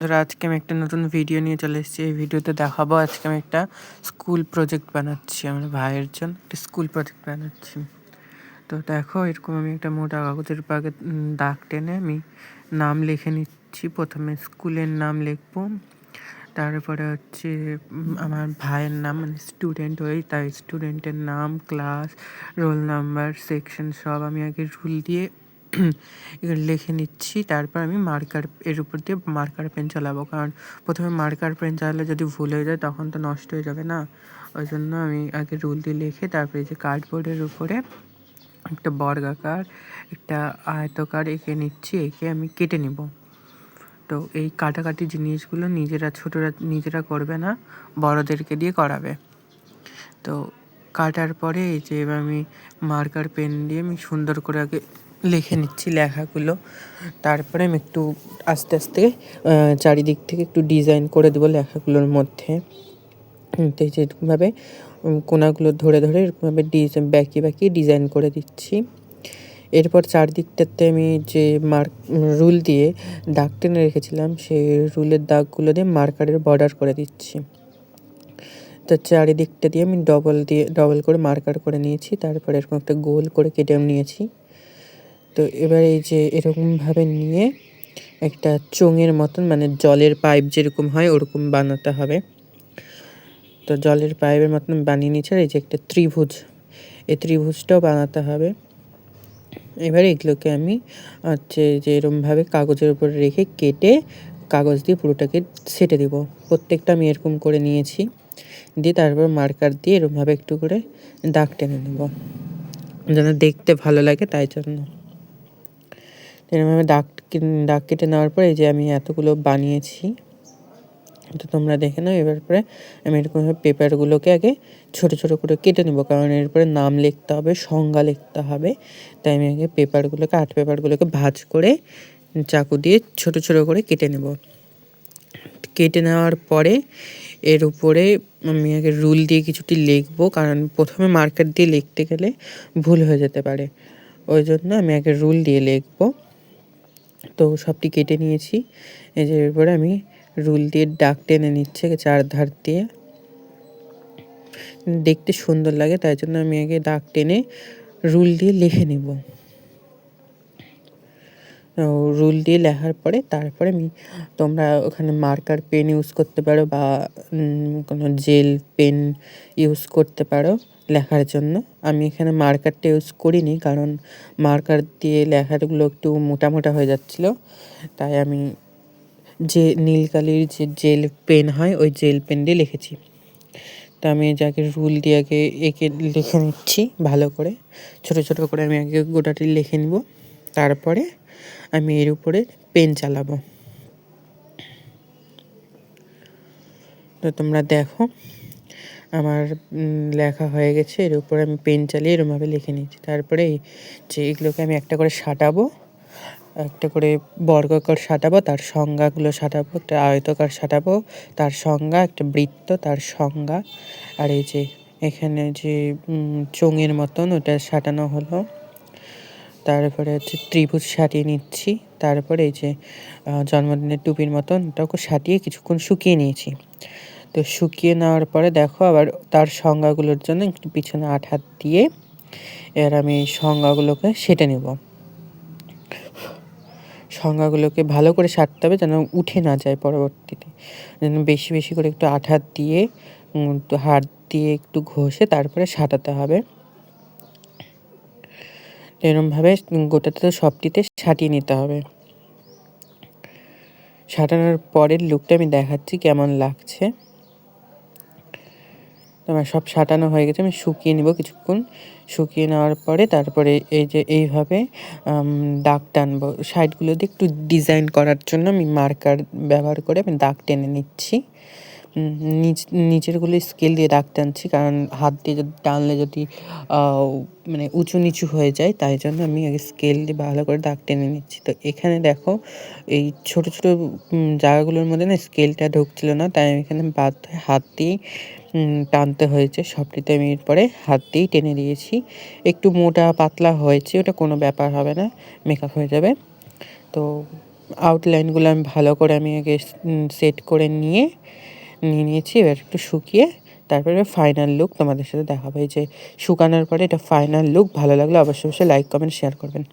বন্ধুরা, আজকে আমি একটা নতুন ভিডিও নিয়ে চলে এসেছি। এই ভিডিওতে দেখাবো আজকে আমি একটা স্কুল প্রজেক্ট বানাচ্ছি। আমার ভাইয়ের জন্য একটা স্কুল প্রজেক্ট বানাচ্ছি। তো দেখো, এরকম আমি একটা মোটা কাগজের পাগে দাগ টেনে আমি নাম লিখে নিচ্ছি। প্রথমে স্কুলের নাম লিখবো, তারপরে হচ্ছে আমার ভাইয়ের নাম, মানে স্টুডেন্ট হই তাই স্টুডেন্টের নাম, ক্লাস, রোল নাম্বার, সেকশন সব আমি আগে রুল দিয়ে লিখে নিচ্ছি। তারপর আমি এর উপর দিয়ে মার্কার পেন চালাবো, কারণ প্রথমে মার্কার পেন চালালে যদি ভুল হয়ে যায় তখন তো নষ্ট হয়ে যাবে না। ওই জন্য আমি আগে রুল দিয়ে লিখে তারপরে যে কার্ডবোর্ডের উপরে একটা বর্গাকার, একটা আয়তকার এঁকে নিচ্ছি। এঁকে আমি কেটে নিব। তো এই কাটাকাটি জিনিসগুলো ছোটরা নিজেরা করবে না, বড়দেরকে দিয়ে করাবে। তো কাটার পরে এই যে এবার আমি মার্কার পেন দিয়ে আমি সুন্দর করে আগে লিখে নিচ্ছি লেখাগুলো। তারপরে আমি একটু আস্তে আস্তে চারিদিক থেকে একটু ডিজাইন করে দেবো লেখাগুলোর মধ্যে। তো যেরকমভাবে কোনাগুলো ধরে ধরে এরকমভাবে বাঁকিয়ে ডিজাইন করে দিচ্ছি। এরপর চারদিকটাতে আমি যে রুল দিয়ে দাগ টেনে রেখেছিলাম, সেই রুলের দাগগুলো দিয়ে মার্কারের বর্ডার করে দিচ্ছি। তো চারিদিকটা দিয়ে আমি ডবল করে মার্কার করে নিয়েছি। তারপরে এরকম একটা গোল করে কেটে নিয়েছি। তো এবার এই যে এরকমভাবে নিয়ে একটা চোঙের মতন, মানে জলের পাইপ যেরকম হয় ওরকম বানাতে হবে। তো জলের পাইপের মতন বানিয়ে নিয়েছি। আর এই যে একটা ত্রিভুজ, এই ত্রিভুজটাও বানাতে হবে। এবার এগুলোকে আমি যে এরকমভাবে কাগজের উপর রেখে কেটে কাগজ দিয়ে পুরোটাকে ছেটে দেবো। প্রত্যেকটা আমি এরকম করে নিয়েছি, দিয়ে তারপর মার্কার দিয়ে এরকমভাবে একটু করে দাগ টেনে নেব, যেন দেখতে ভালো লাগে। তাই জন্য এরকমভাবে দাগ কেটে নেওয়ার পর এই যে আমি এতগুলো বানিয়েছি, তো তোমরা দেখে নাও। এবার পরে আমি এরকমভাবে পেপারগুলোকে আগে ছোট ছোট করে কেটে নেবো, কারণ এরপরে নাম লিখতে হবে, সংজ্ঞা লিখতে হবে। তাই আমি আগে আর্ট পেপারগুলোকে ভাঁজ করে চাকু দিয়ে ছোট ছোট করে কেটে নেব। কেটে নেওয়ার পরে এর উপরে আমি আগে রুল দিয়ে কিছুটি লিখবো, কারণ প্রথমে মার্কার দিয়ে লিখতে গেলে ভুল হয়ে যেতে পারে। ওই জন্য আমি আগে রুল দিয়ে লিখবো। তো সবটি কেটে নিয়েছি। এই যে এরপরে আমি রুল দিয়ে দাগ টেনে নিচ্ছে চারধার দিয়ে, দেখতে সুন্দর লাগে। তাই জন্য আমি আগে দাগ টেনে রুল দিয়ে লিখে নেব। রুল দিয়ে লেখার পরে তারপরে তোমরা ওখানে মার্কার পেন ইউজ করতে পারো বা কোনো জেল পেন ইউজ করতে পারো লেখার জন্য। আমি এখানে মার্কারটা ইউজ করিনি, কারণ মার্কার দিয়ে লেখাগুলো একটু মোটা মোটা হয়ে যাচ্ছিলো। তাই আমি যে নীল কালির যে জেল পেন হয় ওই জেল পেন দিয়ে লিখেছি। তা আমি যাকে রুল দিয়ে আগে এঁকে লিখে নিচ্ছি ভালো করে, ছোট ছোট করে আমি আগে গোটাটি লিখে নিব। তারপরে আমি এর উপরে পেন চালাবো। তো তোমরা দেখো, আমার লেখা হয়ে গেছে। এর উপরে আমি পেন চালিয়ে এরকমভাবে লিখে নিচ্ছি। তারপরে যে এগুলোকে আমি একটা করে সাঁটাবো, একটা করে বর্গাকার সাঁটাবো, তার সংজ্ঞাগুলো সাঁটাবো, একটা আয়তকার সাঁটাবো, তার সংজ্ঞা, একটা বৃত্ত, তার সংজ্ঞা। আর এই যে এখানে যে চোঙের মতন ওটা সাঁটানো হলো। তারপরে হচ্ছে ত্রিভুজ সাঁটিয়ে নিচ্ছি। তারপরে এই যে জন্মদিনের টুপির মতন ওটাকে সাঁটিয়ে কিছুক্ষণ শুকিয়ে নিয়েছি। তো শুকিয়ে নেওয়ার পরে দেখো, আবার তার সংজ্ঞাগুলোর জন্য একটু পিছনে হাত দিয়ে এবার আমি এই সংজ্ঞাগুলোকে সেঁটে নেব। সংজ্ঞাগুলোকে ভালো করে সারতে হবে, যেন উঠে না যায় পরবর্তীতে। যেন বেশি বেশি করে একটু হাত দিয়ে হাত দিয়ে একটু ঘষে তারপরে সাঁটাতে হবে। এরকমভাবে গোটাতে সবটিতে সাঁটিয়ে নিতে হবে। সাঁটানোর পরের লুকটা আমি দেখাচ্ছি কেমন লাগছে। আমার সব সাঁটানো হয়ে গেছে, আমি শুকিয়ে নেব কিছুক্ষণ। শুকিয়ে নেওয়ার পরে তারপরে এই যে এইভাবে দাগ টানবো সাইডগুলো দিয়ে একটু ডিজাইন করার জন্য আমি মার্কার ব্যবহার করে আমি দাগ টেনে নিচ্ছি। নিচেরগুলো স্কেল দিয়ে দাগ টানছি, কারণ হাত দিয়ে যদি টানলে যদি মানে উঁচু নিচু হয়ে যায়, তাই জন্য আমি আগে স্কেল দিয়ে ভালো করে দাগ টেনে নিচ্ছি। তো এখানে দেখো, এই ছোট ছোট জায়গাগুলোর মধ্যে না স্কেলটা ঢুকছিল না, তাই আমি এখানে বাধ্য হয়ে হাত দিয়েই টানতে হয়েছে। সবটিতে আমি এরপরে হাত দিয়েই টেনে দিয়েছি। একটু মোটা পাতলা হয়েছে, ওটা কোনো ব্যাপার হবে না, মেকআপ হয়ে যাবে। তো আউটলাইনগুলো আমি ভালো করে আমি আগে সেট করে নিয়ে নিয়েছি। এবার একটু শুকিয়ে তারপরে ফাইনাল লুক তোমাদের সাথে দেখাবো। এই যে শুকানোর পরে এটা ফাইনাল লুক। ভালো লাগলে অবশ্যই লাইক কমেন্ট শেয়ার করবেন।